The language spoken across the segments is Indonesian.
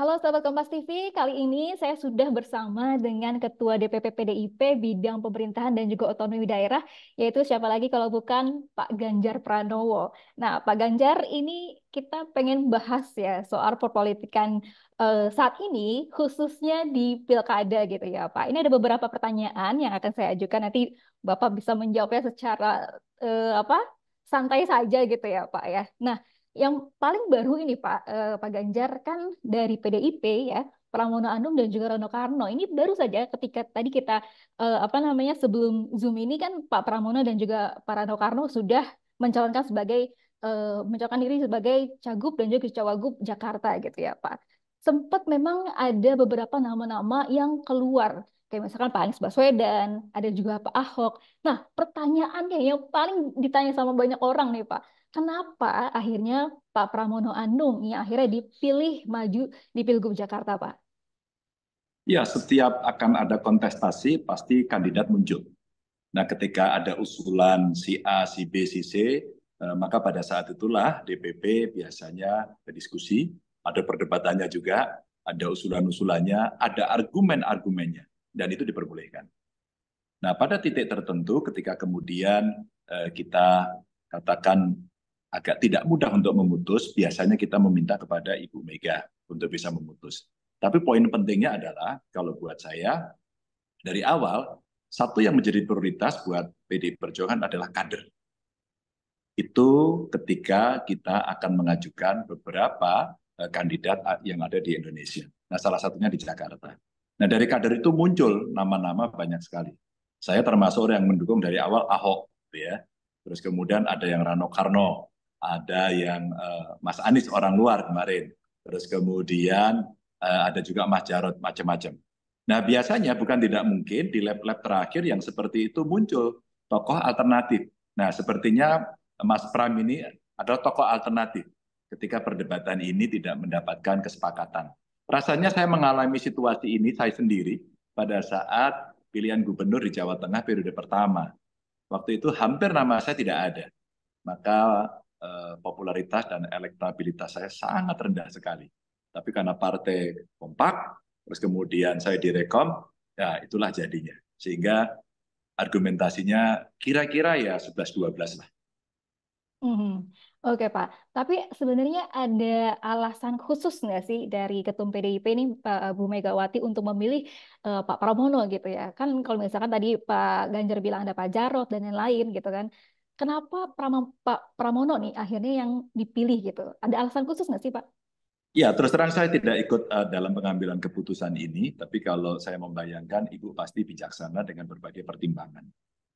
Halo sahabat Kompas TV, kali ini saya sudah bersama dengan Ketua DPP PDIP bidang pemerintahan dan juga otonomi daerah, yaitu siapa lagi kalau bukan Pak Ganjar Pranowo. Nah, Pak Ganjar ini kita pengen bahas ya soal perpolitikan saat ini, khususnya di pilkada gitu ya Pak. Ini ada beberapa pertanyaan yang akan saya ajukan, nanti Bapak bisa menjawabnya secara apa santai saja gitu ya Pak ya. Nah, yang paling baru ini Pak Ganjar kan dari PDIP ya, Pramono Anung dan juga Rano Karno. Ini baru saja ketika tadi kita apa namanya sebelum Zoom ini kan Pak Pramono dan juga Pak Rano Karno sudah mencalonkan sebagai mencalonkan diri sebagai cagup dan juga cawagup Jakarta gitu ya Pak. Sempat memang ada beberapa nama-nama yang keluar kayak misalkan Pak Anies Baswedan, ada juga Pak Ahok. Nah, pertanyaannya yang paling ditanya sama banyak orang nih Pak, kenapa akhirnya Pak Pramono Anung yang akhirnya dipilih maju di Pilgub Jakarta, Pak? Ya, setiap akan ada kontestasi pasti kandidat muncul. Nah, ketika ada usulan si A, si B, si C, maka pada saat itulah DPP biasanya berdiskusi, ada perdebatannya juga, ada usulan-usulannya, ada argumen-argumennya, dan itu diperbolehkan. Nah, pada titik tertentu ketika kemudian kita katakan agak tidak mudah untuk memutus, biasanya kita meminta kepada Ibu Mega untuk bisa memutus. Tapi poin pentingnya adalah kalau buat saya dari awal satu yang menjadi prioritas buat PDI Perjuangan adalah kader. Itu ketika kita akan mengajukan beberapa kandidat yang ada di Indonesia. Nah, salah satunya di Jakarta. Nah, dari kader itu muncul nama-nama banyak sekali. Saya termasuk orang yang mendukung dari awal Ahok, gitu ya. Terus kemudian ada yang Rano Karno, ada yang Mas Anies orang luar kemarin. Terus kemudian ada juga Mas Jarod, macam-macam. Nah, biasanya bukan tidak mungkin di lab-lab terakhir yang seperti itu muncul tokoh alternatif. Nah, sepertinya Mas Pram ini adalah tokoh alternatif ketika perdebatan ini tidak mendapatkan kesepakatan. Rasanya saya mengalami situasi ini saya sendiri pada saat pilihan gubernur di Jawa Tengah periode pertama. Waktu itu hampir nama saya tidak ada. Maka popularitas dan elektabilitas saya sangat rendah sekali. Tapi karena partai kompak, terus kemudian saya direkom, ya itulah jadinya. Sehingga argumentasinya kira-kira ya 11-12 lah. Mhm. Oke Pak, tapi sebenarnya ada alasan khusus nggak sih dari Ketum PDIP ini Bu Megawati untuk memilih Pak Pramono gitu ya? Kan kalau misalkan tadi Pak Ganjar bilang ada Pak Jarod dan lain-lain gitu kan, kenapa Pak Pramono nih akhirnya yang dipilih gitu? Ada alasan khusus nggak sih Pak? Ya, terus terang saya tidak ikut dalam pengambilan keputusan ini, tapi kalau saya membayangkan, Ibu pasti bijaksana dengan berbagai pertimbangan.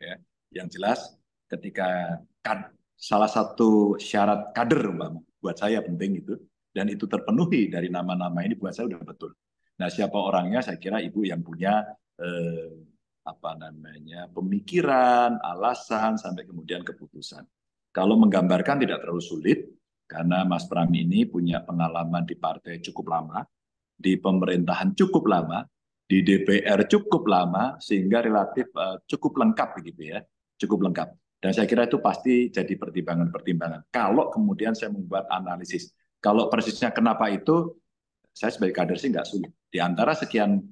Ya. Yang jelas, ketika salah satu syarat kader, umpama, buat saya penting itu, dan itu terpenuhi dari nama-nama ini, buat saya udah betul. Nah, siapa orangnya, saya kira Ibu yang punya eh, apa namanya pemikiran, alasan, sampai kemudian keputusan. Kalau menggambarkan tidak terlalu sulit, karena Mas Pram ini punya pengalaman di partai cukup lama, di pemerintahan cukup lama, di DPR cukup lama, sehingga relatif cukup lengkap begitu ya, cukup lengkap. Dan saya kira itu pasti jadi pertimbangan-pertimbangan. Kalau kemudian saya membuat analisis, kalau persisnya kenapa itu, saya sebagai kader sih nggak sulit. Di antara sekian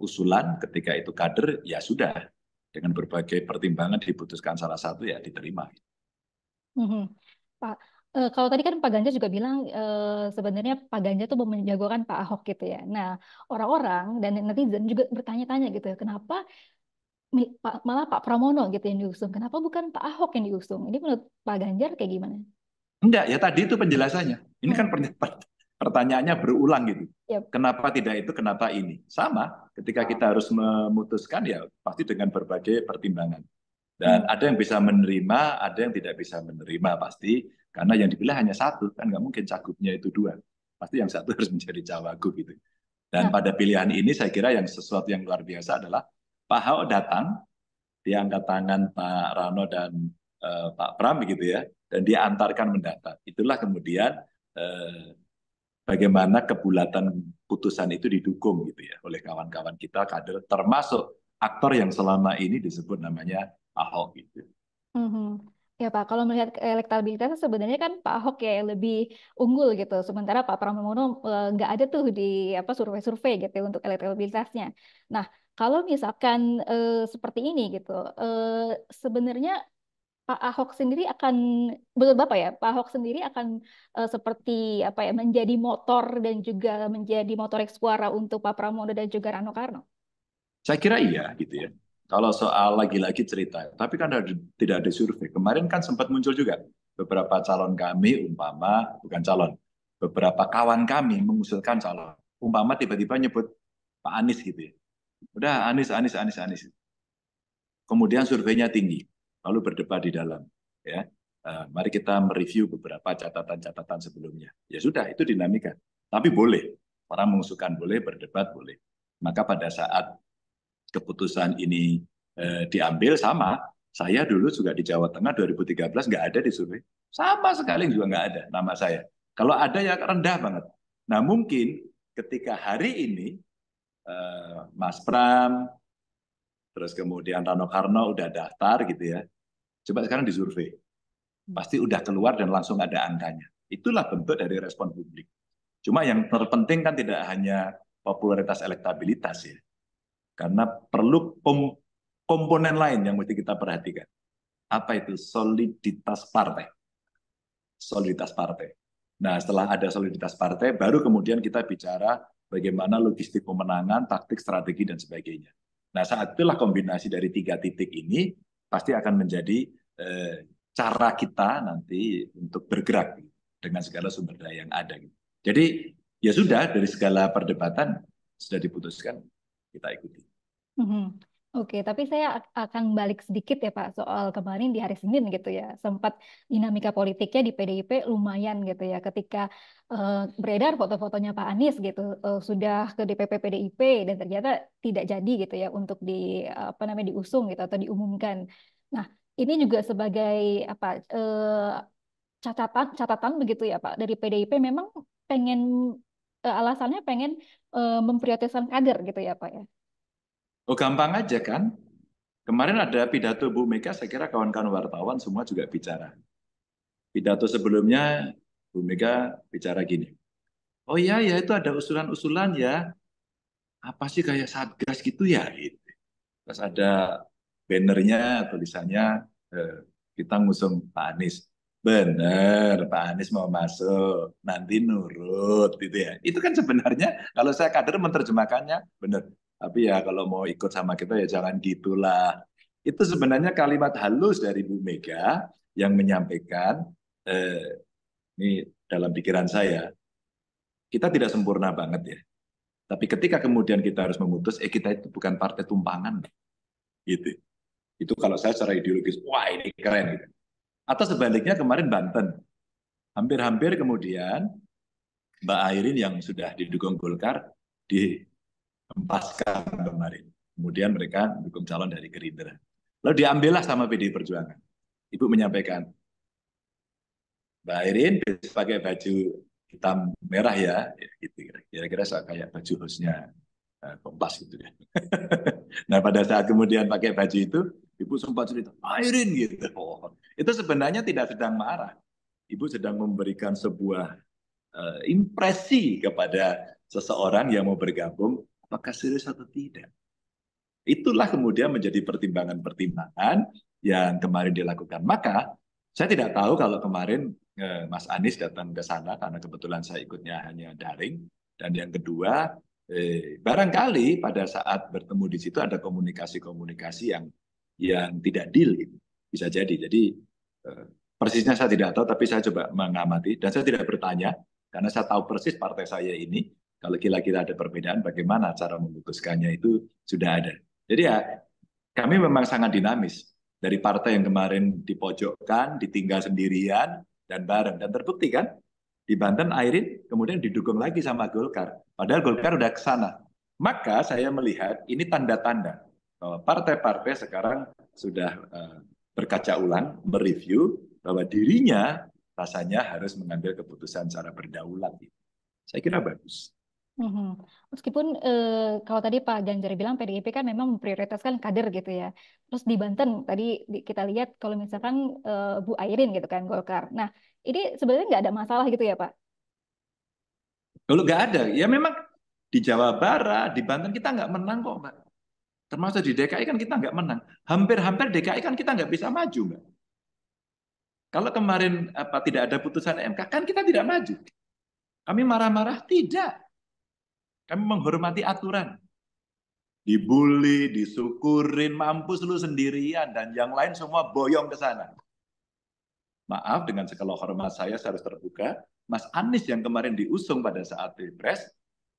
usulan, ketika itu kader, ya sudah. Dengan berbagai pertimbangan diputuskan salah satu, ya diterima. Mhm. Pak, kalau tadi kan Pak Ganjar juga bilang sebenarnya Pak Ganjar tuh mau menjagokan Pak Ahok gitu ya. Nah, orang-orang dan netizen juga bertanya-tanya gitu ya, kenapa malah Pak Pramono gitu yang diusung? Kenapa bukan Pak Ahok yang diusung? Ini menurut Pak Ganjar kayak gimana? Enggak, ya tadi itu penjelasannya. Ini kan Hmm, pertanyaannya berulang gitu. yep. Kenapa tidak itu, kenapa ini? Sama, ketika kita harus memutuskan ya pasti dengan berbagai pertimbangan. Dan Hmm, ada yang bisa menerima, ada yang tidak bisa menerima pasti. Karena yang dipilih hanya satu, kan nggak mungkin cagupnya itu dua. Pasti yang satu harus menjadi cawagup gitu. Dan Nah, pada pilihan ini saya kira yang sesuatu yang luar biasa adalah Pak Ahok datang, dia angkat tangan Pak Rano dan Pak Pram gitu ya, dan dia antarkan mendaftar. Itulah kemudian eh, bagaimana kebulatan putusan itu didukung gitu ya oleh kawan-kawan kita kader, termasuk aktor yang selama ini disebut namanya Ahok gitu. mhm. Ya Pak, kalau melihat elektabilitasnya sebenarnya kan Pak Ahok ya yang lebih unggul gitu. Sementara Pak Pramono nggak ada tuh di apa survei-survei gitu ya untuk elektabilitasnya. Nah, kalau misalkan seperti ini gitu, sebenarnya Pak Ahok sendiri akan, betul Bapak ya, Pak Ahok sendiri akan seperti apa ya, menjadi motor dan juga menjadi motor suara untuk Pak Pramono dan juga Rano Karno. Saya kira iya gitu ya. Kalau soal lagi-lagi cerita, tapi kan tidak ada survei. Kemarin kan sempat muncul juga beberapa calon kami, umpama bukan calon, beberapa kawan kami mengusulkan calon. Umpama tiba-tiba nyebut Pak Anies gitu ya. Udah Anies, Anies, Anies, Anies. Kemudian surveinya tinggi, lalu berdebat di dalam. Ya, mari kita mereview beberapa catatan-catatan sebelumnya. Ya sudah, itu dinamika. Tapi boleh, orang mengusulkan boleh, berdebat boleh. Maka pada saat keputusan ini diambil sama, saya dulu juga di Jawa Tengah 2013 nggak ada di survei. Sama sekali juga nggak ada nama saya. Kalau ada ya rendah banget. Nah mungkin ketika hari ini Mas Pram, terus kemudian Rano Karno udah daftar gitu ya. Coba sekarang disurvei. Pasti udah keluar dan langsung ada angkanya. Itulah bentuk dari respon publik. Cuma yang terpenting kan tidak hanya popularitas elektabilitas ya. Karena perlu komponen lain yang mesti kita perhatikan. Apa itu? Soliditas partai. Soliditas partai. Nah, setelah ada soliditas partai, baru kemudian kita bicara bagaimana logistik pemenangan, taktik, strategi, dan sebagainya. Nah, saat itulah kombinasi dari tiga titik ini pasti akan menjadi cara kita nanti untuk bergerak dengan segala sumber daya yang ada. Jadi, ya sudah, dari segala perdebatan sudah diputuskan, kita ikuti. Mhm. Oke, tapi saya akan balik sedikit ya Pak soal kemarin di hari Senin gitu ya. Sempat dinamika politiknya di PDIP lumayan gitu ya ketika beredar foto-fotonya Pak Anies gitu sudah ke DPP PDIP dan ternyata tidak jadi gitu ya untuk di apa namanya diusung gitu atau diumumkan. Nah, ini juga sebagai apa catatan catatan begitu ya Pak dari PDIP memang pengen alasannya pengen memprioritaskan kader gitu ya Pak ya. Oh, gampang aja kan? Kemarin ada pidato Bu Mega, saya kira kawan-kawan wartawan semua juga bicara. Pidato sebelumnya Bu Mega bicara gini, oh iya ya itu ada usulan-usulan ya, apa sih kayak Satgas gitu ya? Gitu. Terus ada bannernya, tulisannya eh, kita ngusung Pak Anies. Bener, Pak Anies mau masuk, nanti nurut gitu ya. Itu kan sebenarnya kalau saya kader menerjemahkannya bener. Tapi ya kalau mau ikut sama kita ya jangan gitulah. Itu sebenarnya kalimat halus dari Bu Mega yang menyampaikan, eh, ini dalam pikiran saya, kita tidak sempurna banget ya. Tapi ketika kemudian kita harus memutus, kita itu bukan partai tumpangan, gitu. Itu kalau saya secara ideologis, wah ini keren gitu. Atau sebaliknya kemarin Banten, hampir-hampir kemudian Mbak Airin yang sudah didukung Golkar dihempaskan kemarin. Kemudian mereka dukung calon dari Gerindra. Lalu diambillah sama PDI Perjuangan. Ibu menyampaikan, Mbak Airin pakai baju hitam merah ya, gitu kira-kira kayak baju hostnya Kompas gitu ya. Nah pada saat kemudian pakai baju itu, ibu sempat cerita, Airin gitu. Oh, itu sebenarnya tidak sedang marah. Ibu sedang memberikan sebuah impresi kepada seseorang yang mau bergabung, apakah serius atau tidak. Itulah kemudian menjadi pertimbangan-pertimbangan yang kemarin dilakukan. Maka saya tidak tahu kalau kemarin Mas Anies datang ke sana karena kebetulan saya ikutnya hanya daring. Dan yang kedua, barangkali pada saat bertemu di situ ada komunikasi-komunikasi yang tidak deal gitu. Bisa jadi. Jadi persisnya saya tidak tahu, tapi saya coba mengamati dan saya tidak bertanya karena saya tahu persis partai saya ini. Kalau kira-kira ada perbedaan, bagaimana cara memutuskannya itu sudah ada. Jadi ya kami memang sangat dinamis. Dari partai yang kemarin dipojokkan, ditinggal sendirian, dan bareng. Dan terbukti kan, di Banten Airin kemudian didukung lagi sama Golkar. Padahal Golkar udah ke sana. Maka saya melihat ini tanda-tanda bahwa partai-partai sekarang sudah berkaca ulang, mereview bahwa dirinya rasanya harus mengambil keputusan secara berdaulat. Saya kira bagus. Mhm. Meskipun kalau tadi Pak Ganjar bilang PDIP kan memang memprioritaskan kader gitu ya. Terus di Banten tadi kita lihat kalau misalkan Bu Airin gitu kan Golkar. Nah ini sebenarnya nggak ada masalah gitu ya Pak? Kalau nggak ada, ya memang di Jawa Barat, di Banten kita nggak menang kok, Mbak. Termasuk di DKI kan kita nggak menang. Hampir-hampir DKI kan kita nggak bisa maju, Mbak. Kalau kemarin tidak ada putusan MK, kan kita tidak maju. Kami marah-marah? Tidak. Kami menghormati aturan. Dibully, disyukurin, mampus lu sendirian, dan yang lain semua boyong ke sana. Maaf, dengan segala hormat saya harus terbuka, Mas Anies yang kemarin diusung pada saat Pilpres,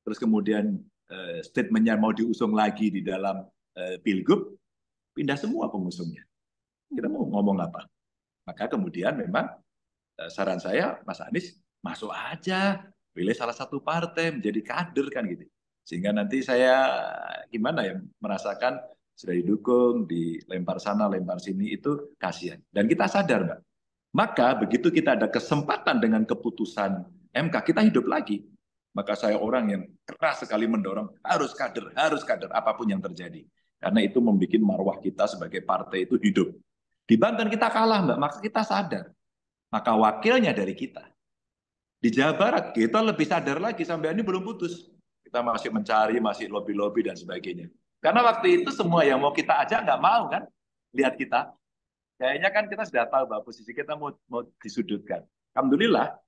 terus kemudian statementnya mau diusung lagi di dalam Pilgub, pindah semua pengusungnya. Kita mau ngomong apa? Maka kemudian memang saran saya, Mas Anies masuk aja, pilih salah satu partai menjadi kader kan gitu. Sehingga nanti saya gimana ya merasakan sudah didukung, dilempar sana, lempar sini itu kasihan. Dan kita sadar, Mbak. Maka begitu kita ada kesempatan dengan keputusan MK, kita hidup lagi. Maka saya orang yang keras sekali mendorong harus kader, apapun yang terjadi. Karena itu membuat marwah kita sebagai partai itu hidup. Di Banten kita kalah, Mbak, maka kita sadar. Maka wakilnya dari kita. Di Jawa Barat kita lebih sadar lagi sampai ini belum putus. Kita masih mencari, masih lobby-lobby dan sebagainya. Karena waktu itu semua yang mau kita ajak nggak mau kan, lihat kita. Kayaknya kan kita sudah tahu bahwa posisi kita mau disudutkan. Alhamdulillah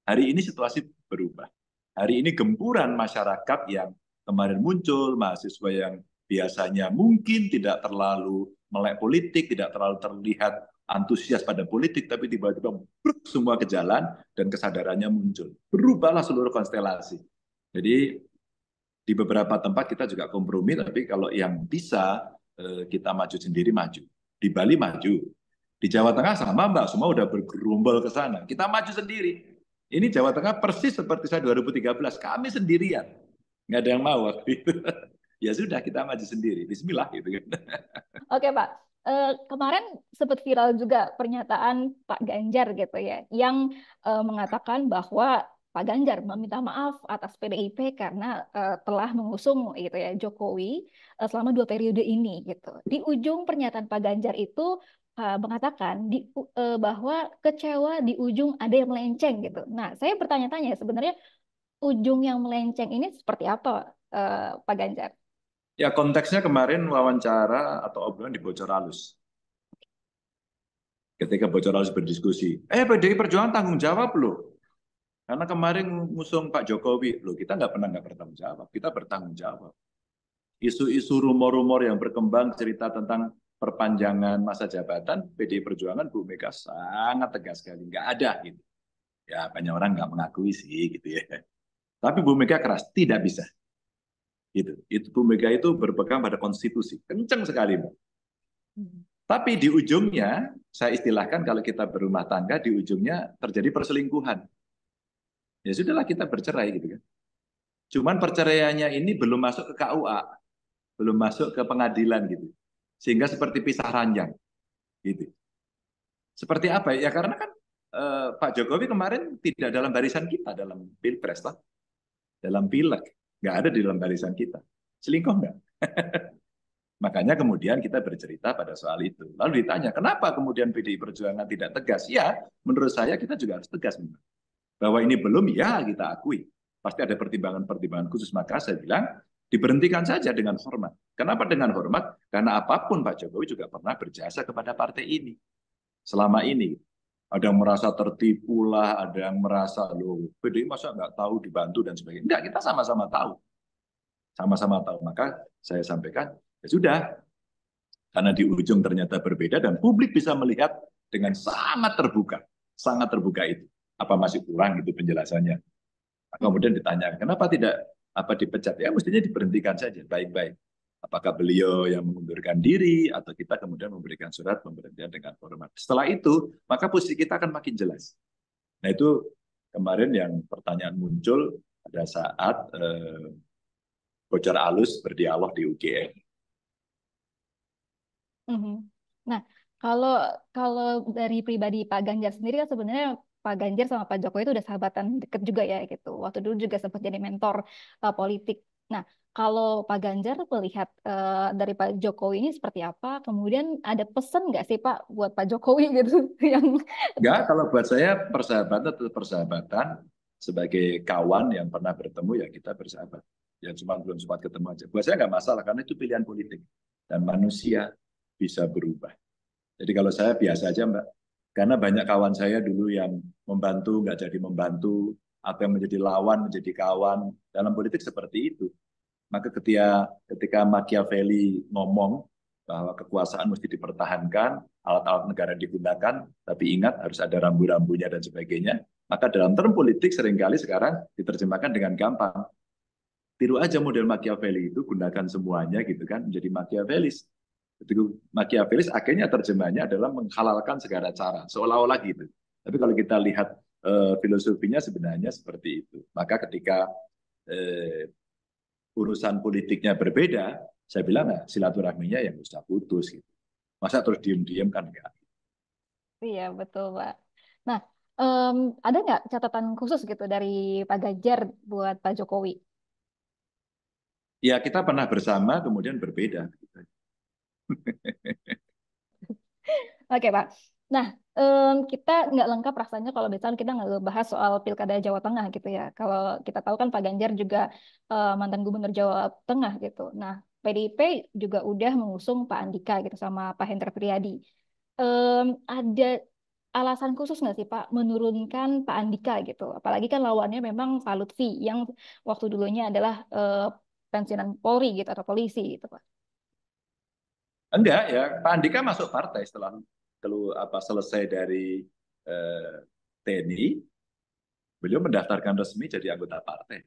hari ini situasi berubah. Hari ini gempuran masyarakat yang kemarin muncul, mahasiswa yang biasanya mungkin tidak terlalu melek politik, tidak terlalu terlihat antusias pada politik, tapi tiba-tiba semua ke jalan dan kesadarannya muncul. Berubahlah seluruh konstelasi. Jadi di beberapa tempat kita juga kompromi, tapi kalau yang bisa kita maju sendiri, maju. Di Bali maju. Di Jawa Tengah sama Mbak, semua udah bergerombol ke sana. Kita maju sendiri. Ini Jawa Tengah persis seperti saya 2013, kami sendirian. Nggak ada yang mau waktu itu. Ya sudah, kita maju sendiri. Bismillah gitu kan. Oke Pak, kemarin sempat viral juga pernyataan Pak Ganjar gitu ya, yang mengatakan bahwa Pak Ganjar meminta maaf atas PDIP karena telah mengusung gitu ya Jokowi selama 2 periode ini gitu. Di ujung pernyataan Pak Ganjar itu mengatakan bahwa kecewa di ujung ada yang melenceng gitu. Nah, saya bertanya-tanya sebenarnya ujung yang melenceng ini seperti apa Pak Ganjar? Ya konteksnya kemarin wawancara atau obrolan di Bocor Halus. Ketika Bocor Halus berdiskusi, PDI Perjuangan tanggung jawab loh. Karena kemarin ngusung Pak Jokowi, loh kita nggak bertanggung jawab, kita bertanggung jawab. Isu-isu rumor-rumor yang berkembang cerita tentang perpanjangan masa jabatan PDI Perjuangan Bu Mega sangat tegas sekali, nggak ada gitu. Ya banyak orang nggak mengakui sih gitu ya. Tapi Bu Mega keras, tidak bisa. Gitu. Itu Bu Mega itu berpegang pada konstitusi, kenceng sekali. Tapi di ujungnya, saya istilahkan kalau kita berumah tangga, di ujungnya terjadi perselingkuhan. Ya sudahlah kita bercerai gitu kan. Cuman perceraiannya ini belum masuk ke KUA, belum masuk ke pengadilan gitu. Sehingga seperti pisah ranjang gitu. Seperti apa ya? Karena kan Pak Jokowi kemarin tidak dalam barisan kita dalam Pilpres lah, dalam Pileg, nggak ada di dalam barisan kita. Selingkuh nggak? Makanya kemudian kita bercerita pada soal itu. Lalu ditanya, kenapa kemudian PDI Perjuangan tidak tegas? Ya, menurut saya kita juga harus tegas. Bahwa ini belum, ya kita akui. Pasti ada pertimbangan-pertimbangan khusus. Maka saya bilang, diberhentikan saja dengan hormat. Kenapa dengan hormat? Karena apapun Pak Jokowi juga pernah berjasa kepada partai ini. Selama ini. Ada yang merasa tertipu lah, ada yang merasa, loh PDI masa nggak tahu dibantu dan sebagainya. Enggak, kita sama-sama tahu. Sama-sama tahu. Maka saya sampaikan, ya sudah, karena di ujung ternyata berbeda dan publik bisa melihat dengan sangat terbuka itu. Apa masih kurang itu penjelasannya? Nah, kemudian ditanya, kenapa tidak apa dipecat? Ya mestinya diberhentikan saja, baik-baik. Apakah beliau yang mengundurkan diri atau kita kemudian memberikan surat pemberhentian dengan hormat. Setelah itu, maka posisi kita akan makin jelas. Nah itu kemarin yang pertanyaan muncul pada saat Bocor Alus berdialog di UGM. Mhm. Nah, kalau kalau dari pribadi Pak Ganjar sendiri kan sebenarnya Pak Ganjar sama Pak Jokowi itu udah sahabatan deket juga ya gitu. Waktu dulu juga sempat jadi mentor politik. Nah, kalau Pak Ganjar melihat dari Pak Jokowi ini seperti apa? Kemudian ada pesan nggak sih Pak buat Pak Jokowi gitu yang Enggak, kalau buat saya persahabatan tetap persahabatan. Sebagai kawan yang pernah bertemu ya kita bersahabat. Ya cuma belum sempat ketemu aja. Buat saya nggak masalah karena itu pilihan politik dan manusia bisa berubah. Jadi kalau saya biasa aja Mbak, karena banyak kawan saya dulu yang membantu nggak jadi membantu, atau yang menjadi lawan menjadi kawan. Dalam politik seperti itu. Maka ketika Machiavelli ngomong bahwa kekuasaan mesti dipertahankan, alat-alat negara digunakan, tapi ingat harus ada rambu-rambunya dan sebagainya. Maka dalam term politik seringkali sekarang diterjemahkan dengan gampang. Tiru aja model Machiavelli itu, gunakan semuanya gitu kan, menjadi Machiavellis. Itu Machiavellis akhirnya terjemahnya adalah menghalalkan segala cara, seolah-olah gitu. Tapi kalau kita lihat filosofinya sebenarnya seperti itu. Maka ketika eh, urusan politiknya berbeda, saya bilang nah, silaturahminya yang usah putus gitu. Masa terus diem-diem kan enggak. iya betul Pak. Nah, em, ada nggak catatan khusus gitu dari Pak Ganjar buat Pak Jokowi? Ya kita pernah bersama kemudian berbeda. Oke, Pak. Nah, kita nggak lengkap rasanya kalau misalnya kita nggak bahas soal Pilkada Jawa Tengah gitu ya. Kalau kita tahu kan Pak Ganjar juga mantan Gubernur Jawa Tengah gitu. Nah, PDIP juga udah mengusung Pak Andika gitu sama Pak Hendra Priyadi. Ada alasan khusus nggak sih Pak menurunkan Pak Andika gitu? Apalagi kan lawannya memang Pak Lutfi yang waktu dulunya adalah pensiunan Polri gitu atau polisi gitu Pak. Enggak ya, Pak Andika masuk partai setelah selesai dari eh, TNI, beliau mendaftarkan resmi jadi anggota partai.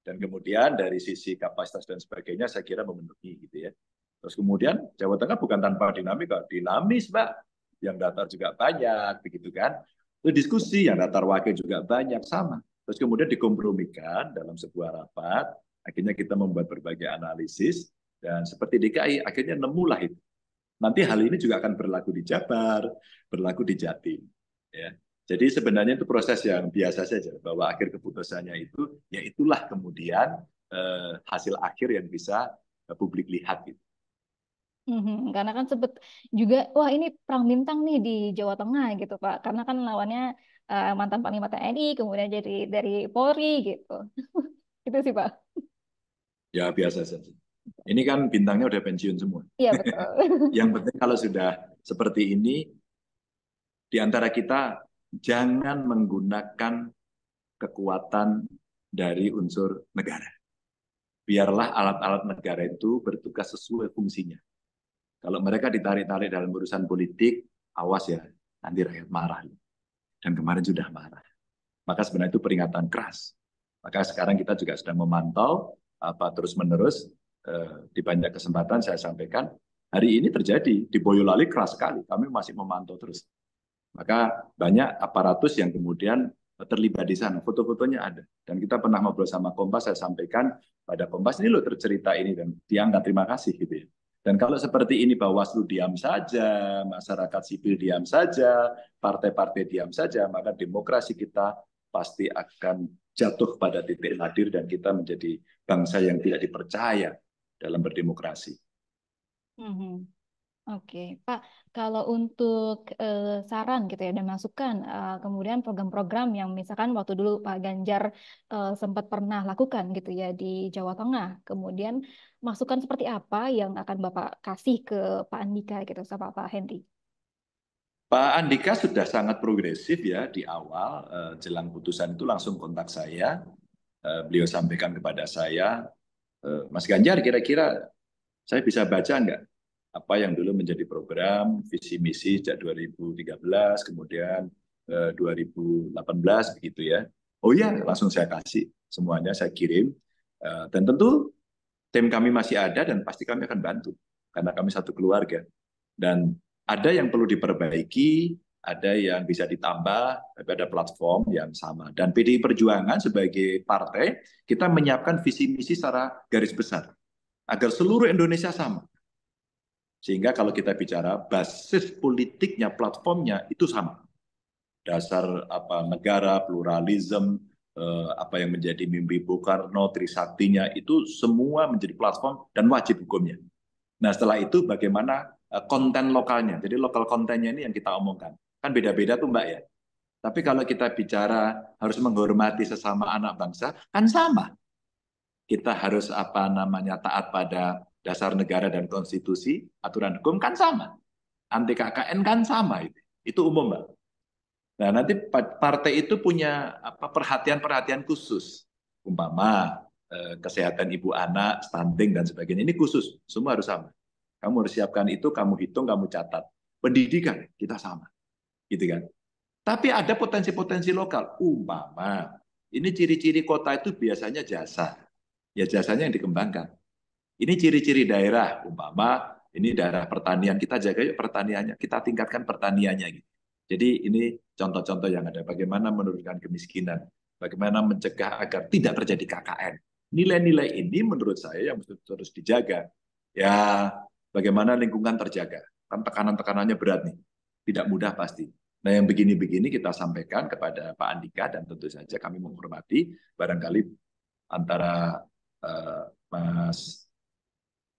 Dan kemudian dari sisi kapasitas dan sebagainya saya kira memenuhi gitu ya. Terus kemudian Jawa Tengah bukan tanpa dinamika, dinamis Mbak. Yang daftar juga banyak begitu kan. Itu diskusi yang daftar wakil juga banyak sama. Terus kemudian dikompromikan dalam sebuah rapat, akhirnya kita membuat berbagai analisis dan seperti DKI akhirnya nemulah itu. Nanti hal ini juga akan berlaku di Jabar, berlaku di Jatim. Ya. Jadi sebenarnya itu proses yang biasa saja, bahwa akhir keputusannya itu, ya itulah kemudian hasil akhir yang bisa publik lihat. Gitu. Karena kan sebut juga, wah ini perang bintang nih di Jawa Tengah gitu Pak. Karena kan lawannya mantan Panglima TNI, kemudian jadi dari Polri gitu. Itu sih Pak. Ya biasa saja. Ini kan bintangnya udah pensiun semua. Iya betul. Yang penting kalau sudah seperti ini, di antara kita jangan menggunakan kekuatan dari unsur negara. Biarlah alat-alat negara itu bertugas sesuai fungsinya. Kalau mereka ditarik-tarik dalam urusan politik, awas ya, nanti rakyat marah. Dan kemarin sudah marah. Maka sebenarnya itu peringatan keras. Maka sekarang kita juga sedang memantau terus-menerus di banyak kesempatan saya sampaikan, hari ini terjadi di Boyolali keras sekali. Kami masih memantau terus. Maka banyak aparatus yang kemudian terlibat di sana. Foto-fotonya ada. Dan kita pernah ngobrol sama Kompas, saya sampaikan pada Kompas, ini loh tercerita ini. Dan diangkat terima kasih gitu ya. Dan kalau seperti ini Bawaslu diam saja, masyarakat sipil diam saja, partai-partai diam saja, maka demokrasi kita pasti akan jatuh pada titik nadir dan kita menjadi bangsa yang tidak dipercaya dalam berdemokrasi. Mhm. Oke, Pak. Kalau untuk saran gitu ya dan masukan, kemudian program-program yang misalkan waktu dulu Pak Ganjar sempat pernah lakukan gitu ya di Jawa Tengah, kemudian masukan seperti apa yang akan Bapak kasih ke Pak Andika gitu sama Pak Henry? Pak Andika sudah sangat progresif ya di awal jelang putusan itu langsung kontak saya. Beliau sampaikan kepada saya, Mas Ganjar kira-kira saya bisa baca nggak apa yang dulu menjadi program visi misi sejak 2013 kemudian 2018 begitu ya. Oh iya, langsung saya kasih semuanya saya kirim dan tentu tim kami masih ada dan pasti kami akan bantu karena kami satu keluarga dan ada yang perlu diperbaiki, ada yang bisa ditambah, tapi ada platform yang sama. Dan PDI Perjuangan sebagai partai, kita menyiapkan visi misi secara garis besar agar seluruh Indonesia sama. Sehingga kalau kita bicara basis politiknya, platformnya itu sama. dasar apa negara, pluralisme, apa yang menjadi mimpi Bung Karno, Trisaktinya, itu semua menjadi platform dan wajib hukumnya. Nah, setelah itu bagaimana konten lokalnya. Jadi lokal kontennya ini yang kita omongkan. Kan beda-beda tuh Mbak ya. Tapi kalau kita bicara harus menghormati sesama anak bangsa, kan sama. Kita harus taat pada dasar negara dan konstitusi, aturan hukum kan sama. Anti KKN kan sama itu. Itu umum, Mbak. Nah, nanti partai itu punya perhatian-perhatian khusus. Umpama kesehatan ibu anak, stunting dan sebagainya. Ini khusus, semua harus sama. Kamu harus siapkan itu, kamu hitung, kamu catat. Pendidikan kita sama. Gitu kan? Tapi ada potensi-potensi lokal. Umpama, ini ciri-ciri kota itu biasanya jasa. Ya jasanya yang dikembangkan. Ini ciri-ciri daerah. Umpama, ini daerah pertanian. Kita jaga yuk pertaniannya. Kita tingkatkan pertaniannya. Gitu. Jadi ini contoh-contoh yang ada. Bagaimana menurunkan kemiskinan. Bagaimana mencegah agar tidak terjadi KKN. Nilai-nilai ini menurut saya yang terus dijaga. Ya, bagaimana lingkungan terjaga. Kan tekanan-tekanannya berat nih. Tidak mudah pasti. Nah, yang begini-begini kita sampaikan kepada Pak Andika dan tentu saja kami menghormati barangkali antara Mas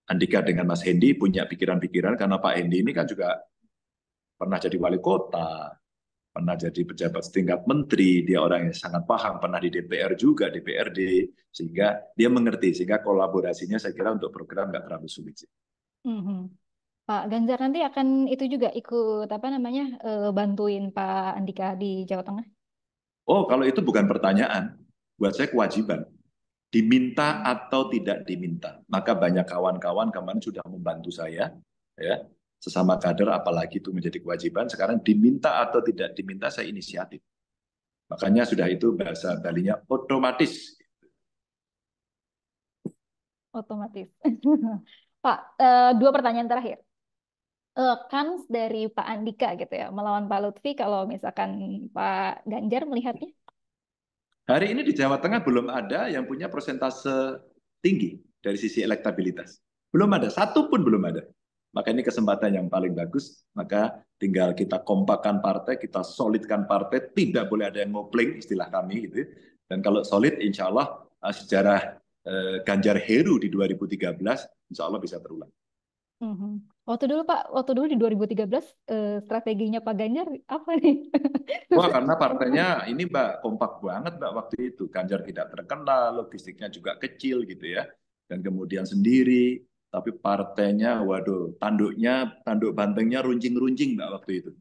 Andika dengan Mas Hendi punya pikiran-pikiran karena Pak Hendi ini kan juga pernah jadi wali kota, pernah jadi pejabat setingkat menteri, dia orang yang sangat paham, pernah di DPR juga, DPRD, sehingga dia mengerti, sehingga kolaborasinya saya kira untuk program nggak terlalu sulit sih. Pak Ganjar nanti akan itu juga ikut bantuin Pak Andika di Jawa Tengah? Oh, kalau itu bukan pertanyaan, buat saya kewajiban. Diminta atau tidak diminta. Maka banyak kawan-kawan kemarin sudah membantu saya, ya sesama kader, apalagi itu menjadi kewajiban. Sekarang diminta atau tidak diminta saya inisiatif. Makanya sudah itu bahasa Balinya otomatis. Otomatis. Pak, 2 pertanyaan terakhir. Kans dari Pak Andika gitu ya melawan Pak Lutfi kalau misalkan Pak Ganjar melihatnya? Hari ini di Jawa Tengah belum ada yang punya persentase tinggi dari sisi elektabilitas. Belum ada, satu pun belum ada. Maka ini kesempatan yang paling bagus, maka tinggal kita kompakkan partai, kita solidkan partai, tidak boleh ada yang ngopling, istilah kami gitu. Dan kalau solid, insya Allah sejarah Ganjar Heru di 2013, insya Allah bisa terulang. Waktu dulu di 2013 strateginya Pak Ganjar apa nih? Wah, karena partainya ini Mbak kompak banget Mbak waktu itu. Ganjar tidak terkenal, logistiknya juga kecil gitu ya. Dan kemudian sendiri, tapi partainya, waduh, tanduk bantengnya runcing-runcing Mbak waktu itu.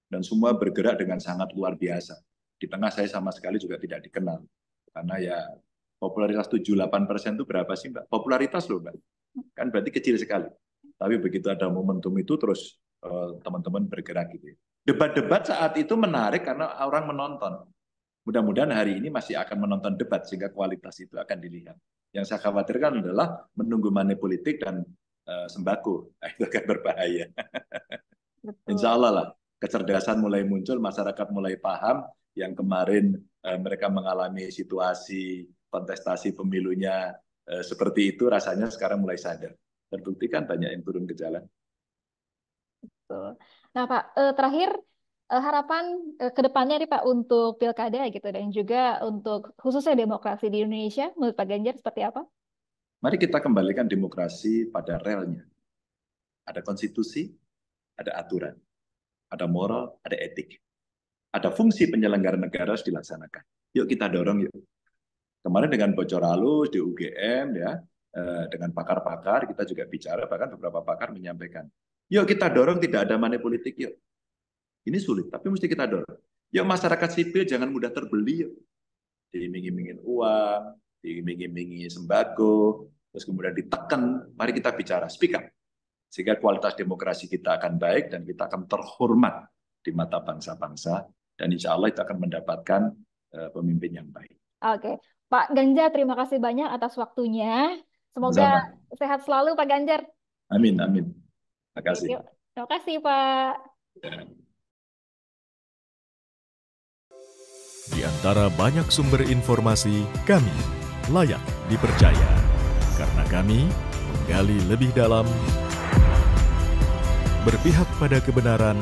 Dan semua bergerak dengan sangat luar biasa. Di tengah saya sama sekali juga tidak dikenal. Karena ya popularitas 7-8% itu berapa sih Mbak? Popularitas loh Mbak. Kan berarti kecil sekali. Tapi begitu ada momentum itu terus teman-teman bergerak gitu. Debat-debat saat itu menarik karena orang menonton. Mudah-mudahan hari ini masih akan menonton debat sehingga kualitas itu akan dilihat. Yang saya khawatirkan adalah menunggu money politik dan sembako. Nah, itu akan berbahaya. Insya Allah lah, kecerdasan mulai muncul, masyarakat mulai paham. Yang kemarin mereka mengalami situasi kontestasi pemilunya seperti itu, rasanya sekarang mulai sadar. Terbukti kan banyak yang turun ke jalan. Betul. Nah Pak, terakhir harapan ke depannya nih Pak untuk pilkada gitu dan juga untuk khususnya demokrasi di Indonesia menurut Pak Ganjar seperti apa? Mari kita kembalikan demokrasi pada relnya. Ada konstitusi, ada aturan, ada moral, ada etik. Ada fungsi penyelenggara negara harus dilaksanakan. Yuk kita dorong yuk. Kemarin dengan bocor halus di UGM ya, dengan pakar-pakar kita juga bicara, bahkan beberapa pakar menyampaikan, yuk kita dorong tidak ada money politik yuk. Ini sulit, tapi mesti kita dorong. Yuk masyarakat sipil jangan mudah terbeli yuk. Diiming-imingin uang, diiming-imingi sembako, terus kemudian ditekan, mari kita bicara, speak up. Sehingga kualitas demokrasi kita akan baik dan kita akan terhormat di mata bangsa-bangsa dan insya Allah itu akan mendapatkan pemimpin yang baik. Oke, Pak Ganjar terima kasih banyak atas waktunya. Semoga sehat selalu Pak Ganjar. Amin, amin. Terima kasih. Terima kasih Pak. Di antara banyak sumber informasi, kami layak dipercaya. Karena kami menggali lebih dalam, berpihak pada kebenaran,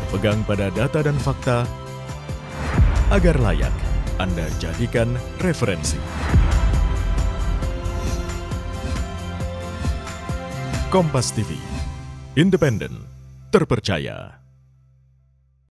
berpegang pada data dan fakta agar layak Anda jadikan referensi. Kompas TV, independen, terpercaya.